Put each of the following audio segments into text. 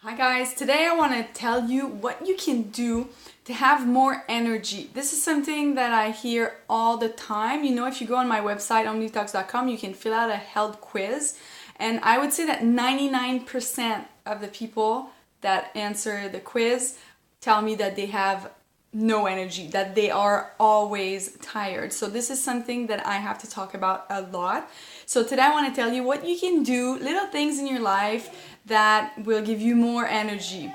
Hi guys, today I want to tell you what you can do to have more energy. This is something that I hear all the time. You know, if you go on my website omnitox.com, you can fill out a health quiz, and I would say that 99% of the people that answer the quiz tell me that they have no energy, that they are always tired. So this is something that I have to talk about a lot. So today I want to tell you what you can do, little things in your life that will give you more energy.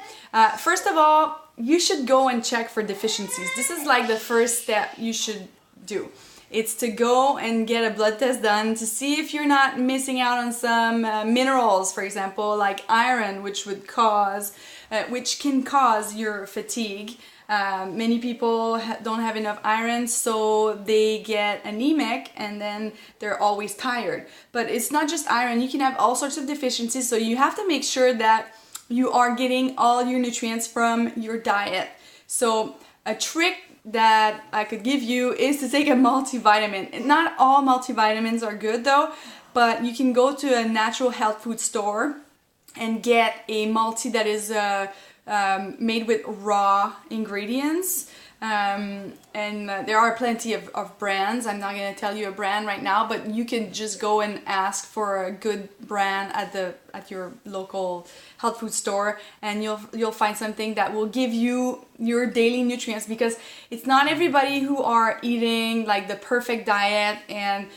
First of all, you should go and check for deficiencies. This is like the first step you should do. It's to go and get a blood test done to see if you're not missing out on some minerals, for example, like iron, which can cause your fatigue. Many people don't have enough iron, so they get anemic and then they're always tired. But it's not just iron, you can have all sorts of deficiencies, so you have to make sure that you are getting all your nutrients from your diet. So a trick that I could give you is to take a multivitamin. Not all multivitamins are good though, but you can go to a natural health food store and get a multi that is made with raw ingredients, and there are plenty of brands. I'm not going to tell you a brand right now, but you can just go and ask for a good brand at your local health food store, and you'll find something that will give you your daily nutrients, because it's not everybody who are eating like the perfect diet, and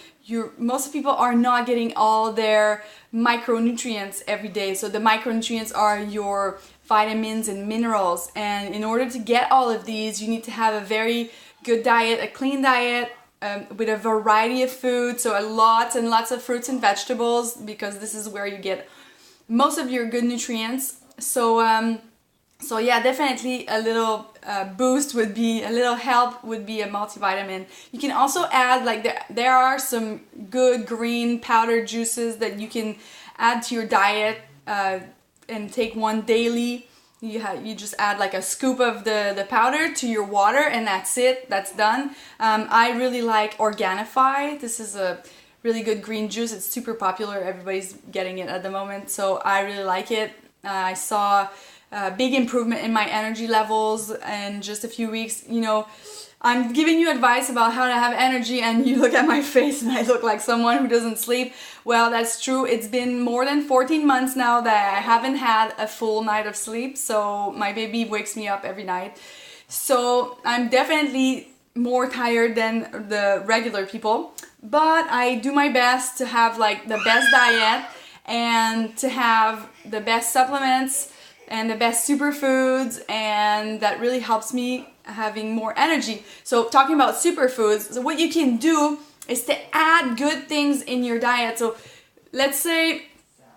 most people are not getting all their micronutrients every day. So the micronutrients are your vitamins and minerals, and in order to get all of these, you need to have a very good diet, a clean diet, with a variety of food, so lots and lots of fruits and vegetables, because this is where you get most of your good nutrients. So yeah, definitely a little boost would be, a little help would be a multivitamin. You can also add, like there are some good green powdered juices that you can add to your diet, and take one daily. You just add like a scoop of the powder to your water, and that's it, that's done. I really like Organifi. This is a really good green juice. It's super popular, everybody's getting it at the moment, so I really like it. I saw a big improvement in my energy levels in just a few weeks. You know, I'm giving you advice about how to have energy, and you look at my face and I look like someone who doesn't sleep. Well, that's true. It's been more than 14 months now that I haven't had a full night of sleep, so my baby wakes me up every night. So I'm definitely more tired than the regular people, but I do my best to have like the best diet and to have the best supplements and the best superfoods, and that really helps me having more energy. So talking about superfoods, so what you can do is to add good things in your diet. So let's say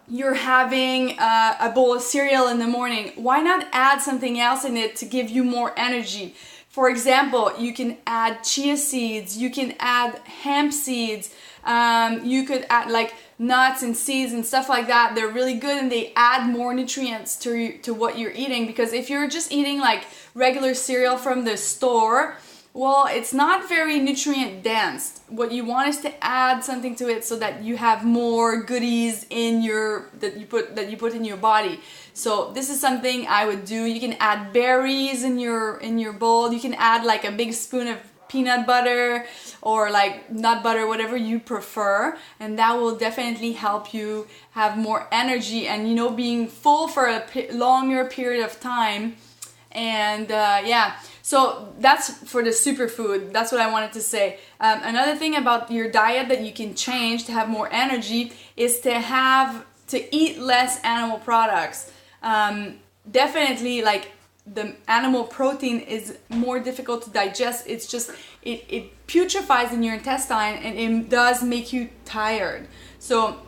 you're having a bowl of cereal in the morning. Why not add something else in it to give you more energy? For example, you can add chia seeds, you can add hemp seeds, you could add like nuts and seeds and stuff like that. They're really good, and they add more nutrients to what you're eating, because if you're just eating like regular cereal from the store, well, it's not very nutrient dense. What you want is to add something to it so that you have more goodies in that you put in your body. So this is something I would do. You can add berries in your bowl. You can add like a big spoon of peanut butter or like nut butter, whatever you prefer, and that will definitely help you have more energy and, you know, being full for a longer period of time. And yeah, so that's for the superfood. That's what I wanted to say. Another thing about your diet that you can change to have more energy is to eat less animal products. Definitely, like, the animal protein is more difficult to digest. It's just, it putrefies in your intestine, and it does make you tired. So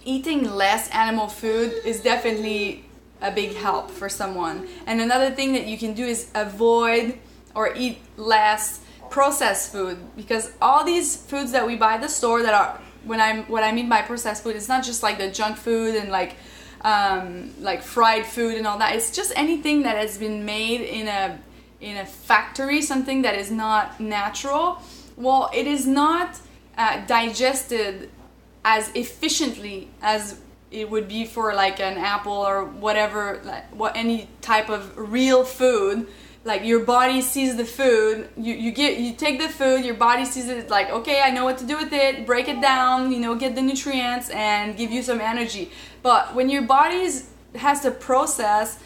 eating less animal food is definitely a big help for someone. And another thing that you can do is avoid or eat less processed food, because all these foods that we buy at the store that are, what I mean by processed food, it's not just like the junk food and like fried food and all that. It's just anything that has been made in a factory, something that is not natural. Well, it is not digested as efficiently as it would be for like an apple or whatever, like any type of real food. Like your body sees the food, you take the food, your body sees it, like, okay, I know what to do with it, break it down, get the nutrients and give you some energy. But when your body has to process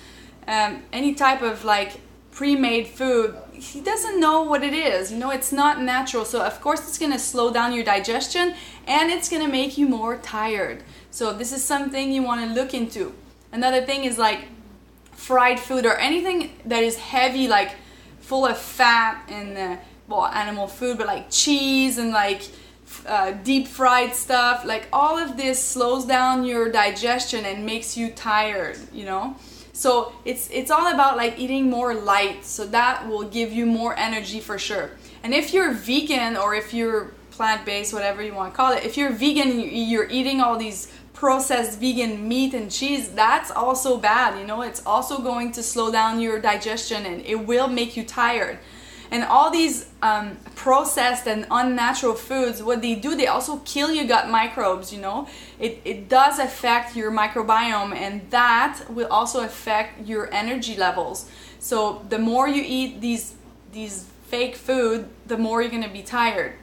any type of like pre-made food, he doesn't know what it is. It's not natural. So of course it's going to slow down your digestion and it's going to make you more tired. So this is something you want to look into. Another thing is like fried food or anything that is heavy, like full of fat and animal food, but like cheese and like deep fried stuff, like all of this slows down your digestion and makes you tired. So it's all about like eating more light, so that will give you more energy for sure. And if you're vegan or if you're plant-based, whatever you want to call it, if you're vegan, you're eating all these processed vegan meat and cheese, that's also bad. It's also going to slow down your digestion and it will make you tired. And all these processed and unnatural foods, what they do, they also kill your gut microbes. It does affect your microbiome, and that will also affect your energy levels. So the more you eat these fake food, the more you're going to be tired.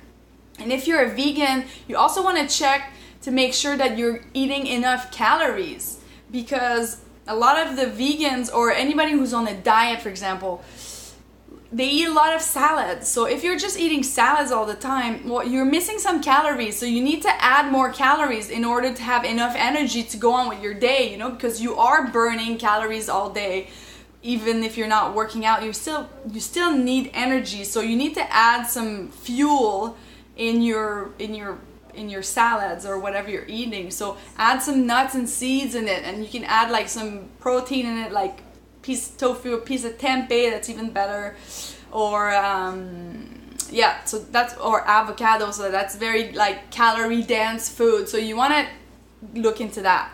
And if you're a vegan, you also want to check to make sure that you're eating enough calories, because a lot of the vegans or anybody who's on a diet, for example, they eat a lot of salads. So if you're just eating salads all the time, well, you're missing some calories. So you need to add more calories in order to have enough energy to go on with your day, because you are burning calories all day. Even if you're not working out, you still need energy. So you need to add some fuel in your salads or whatever you're eating. So add some nuts and seeds in it, and you can add like some protein in it, like piece of tofu, a piece of tempeh, that's even better, or so that's, or avocado, so that's very like calorie dense food. So you want to look into that.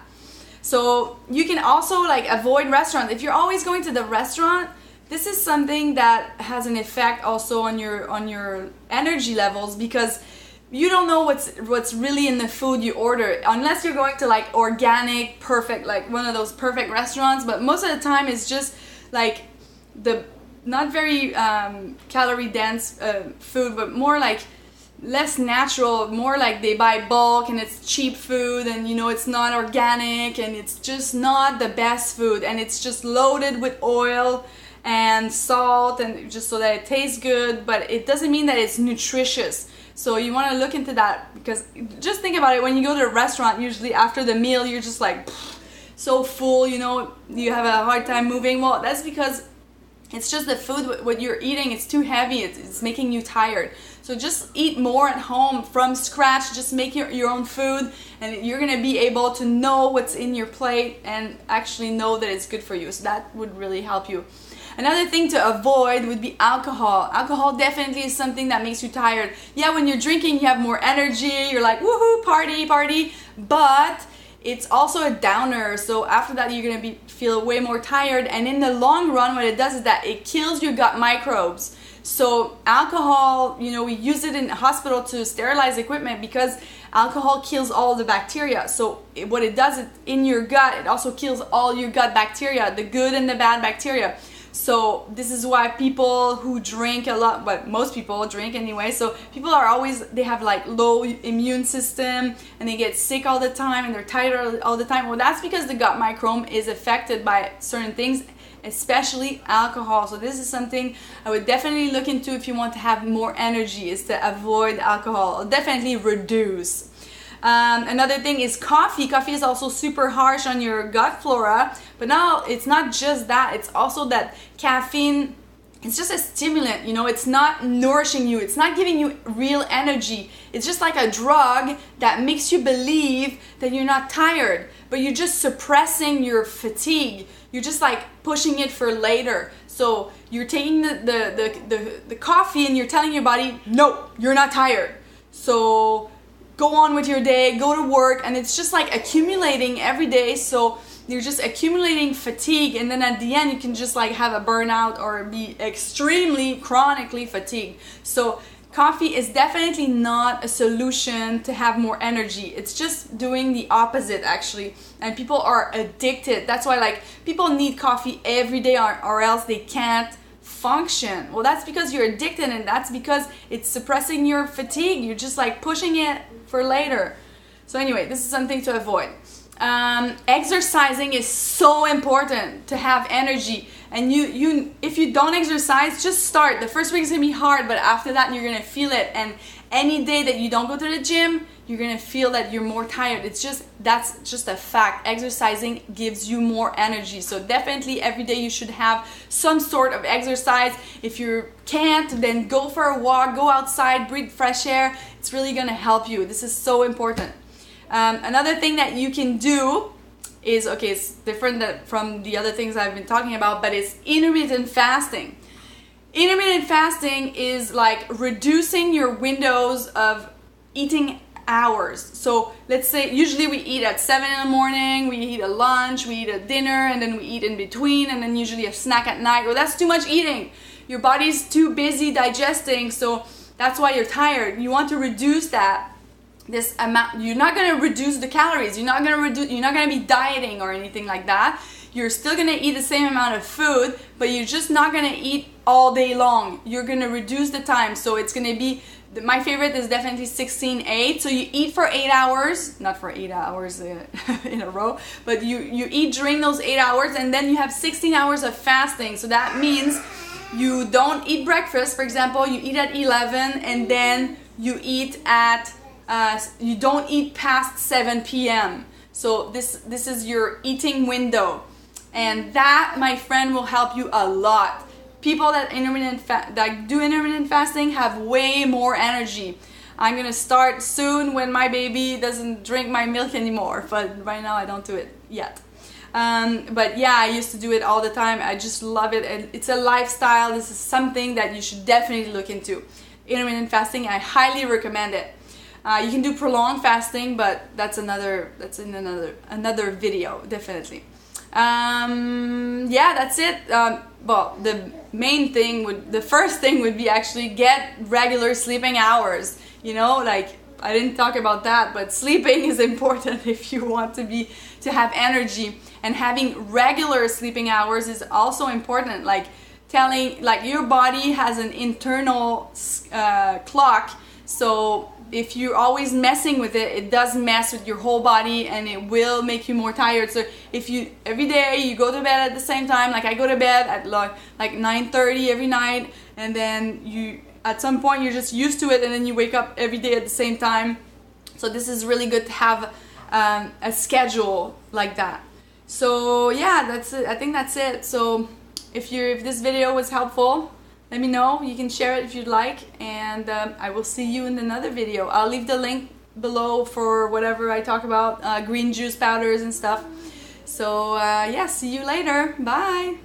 So you can also like avoid restaurants. If you're always going to the restaurant, this is something that has an effect also on your energy levels, because you don't know what's really in the food you order, unless you're going to like organic, perfect, like one of those perfect restaurants. But most of the time it's just like the not very calorie dense food, but more like less natural, more like they buy bulk and it's cheap food, and it's not organic, and it's just not the best food, and it's just loaded with oil and salt, and just so that it tastes good, but it doesn't mean that it's nutritious. So you want to look into that, because just think about it. When you go to a restaurant, usually after the meal, you're just like so full, you have a hard time moving. Well, that's because it's just the food, what you're eating, it's too heavy, it's making you tired. So just eat more at home from scratch, just make your own food, and you're going to be able to know what's in your plate and actually know that it's good for you. So that would really help you. Another thing to avoid would be alcohol. Alcohol definitely is something that makes you tired. Yeah, when you're drinking, you have more energy. You're like, woohoo, party, party. But it's also a downer. So after that, you're going to feel way more tired. And in the long run, what it does is that it kills your gut microbes. So alcohol, we use it in the hospital to sterilize equipment, because alcohol kills all the bacteria. So what it does is in your gut, it also kills all your gut bacteria, the good and the bad bacteria. So this is why people who drink a lot, but most people drink anyway, so people they have like low immune system and they get sick all the time and they're tired all the time. Well, that's because the gut microbiome is affected by certain things, especially alcohol. So this is something I would definitely look into if you want to have more energy, is to avoid alcohol. Definitely reduce. Another thing is coffee. Coffee is also super harsh on your gut flora, but now it's not just that, it's also that caffeine, it's just a stimulant, it's not nourishing you, it's not giving you real energy. It's just like a drug that makes you believe that you're not tired, but you're just suppressing your fatigue. You're just like pushing it for later. So you're taking the coffee and you're telling your body, no, you're not tired. So go on with your day, go to work, and it's just like accumulating every day. So you're just accumulating fatigue, and then at the end you can just like have a burnout or be extremely chronically fatigued. So Coffee is definitely not a solution to have more energy. It's just doing the opposite actually. And people are addicted. That's why like people need coffee every day or else they can't function. Well, that's because you're addicted, and that's because it's suppressing your fatigue. You're just like pushing it for later. So anyway, this is something to avoid. Exercising is so important to have energy. And if you don't exercise, just start. The first week is gonna be hard, but after that you're gonna feel it. And any day that you don't go to the gym, you're gonna feel that you're more tired. That's just a fact. Exercising gives you more energy. So definitely every day you should have some sort of exercise. If you can't, then go for a walk, go outside, breathe fresh air. It's really gonna help you. This is so important. Another thing that you can do is, okay, it's different from the other things I've been talking about, but it's intermittent fasting. Intermittent fasting is like reducing your windows of eating hours. So let's say usually we eat at 7 in the morning, we eat a lunch, we eat a dinner, and then we eat in between, and then usually a snack at night. Well, that's too much eating. Your body's too busy digesting, so that's why you're tired. You want to reduce this amount. You're not going to reduce the calories. You're not going to be dieting or anything like that. You're still going to eat the same amount of food, but you're just not going to eat all day long. You're going to reduce the time. So it's going to be, my favorite is definitely 16-8. So you eat for 8 hours, not for 8 hours in a row, but you eat during those 8 hours, and then you have 16 hours of fasting. So that means you don't eat breakfast, for example, you eat at 11, and then you eat at you don't eat past 7 p.m. So this is your eating window, and that, my friend, will help you a lot. People that do intermittent fasting have way more energy. I'm gonna start soon when my baby doesn't drink my milk anymore, but right now I don't do it yet. But yeah, I used to do it all the time. I just love it, and it's a lifestyle. This is something that you should definitely look into. Intermittent fasting, I highly recommend it. You can do prolonged fasting, but that's in another video, definitely. Yeah, that's it. Well, the first thing would be actually get regular sleeping hours. You know, like I didn't talk about that, but sleeping is important if you want to have energy, and having regular sleeping hours is also important. Like your body has an internal clock, so if you're always messing with it, it does mess with your whole body, and it will make you more tired. So if you every day you go to bed at the same time, like I go to bed at like 9:30 every night, and then at some point you're just used to it, and then you wake up every day at the same time. So this is really good to have a schedule like that. So yeah, that's it. I think that's it. So if this video was helpful, let me know. You can share it if you'd like, and I will see you in another video. I'll leave the link below for whatever I talk about, green juice powders and stuff. So yeah, see you later. Bye.